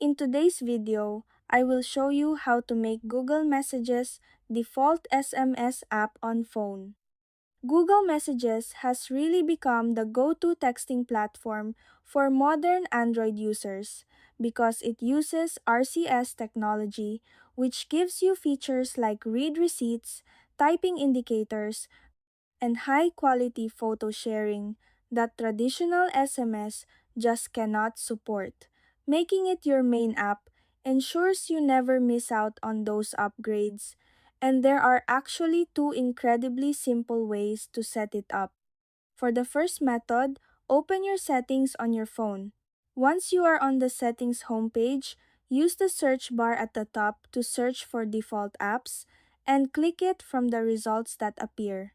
In today's video, I will show you how to make Google Messages default SMS app on phone. Google Messages has really become the go-to texting platform for modern Android users because it uses RCS technology, which gives you features like read receipts, typing indicators, and high-quality photo sharing that traditional SMS just cannot support. Making it your main app ensures you never miss out on those upgrades, and there are actually two incredibly simple ways to set it up. For the first method, open your settings on your phone. Once you are on the settings homepage, use the search bar at the top to search for default apps and click it from the results that appear.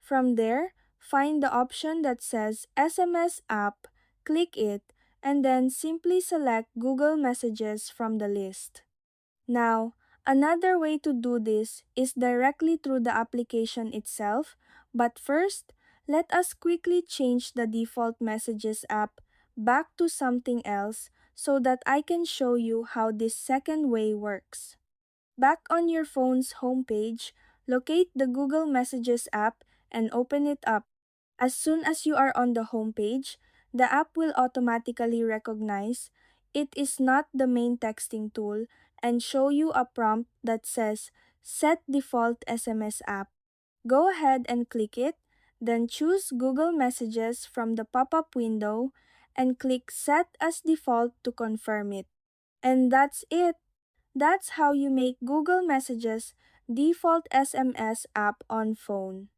From there, find the option that says SMS app, click it, and then simply select Google Messages from the list. Now, another way to do this is directly through the application itself, but first, let us quickly change the default Messages app back to something else so that I can show you how this second way works. Back on your phone's homepage, locate the Google Messages app and open it up. As soon as you are on the homepage, the app will automatically recognize it is not the main texting tool and show you a prompt that says Set Default SMS App. Go ahead and click it, then choose Google Messages from the pop-up window and click Set as Default to confirm it. And that's it! That's how you make Google Messages default SMS app on phone.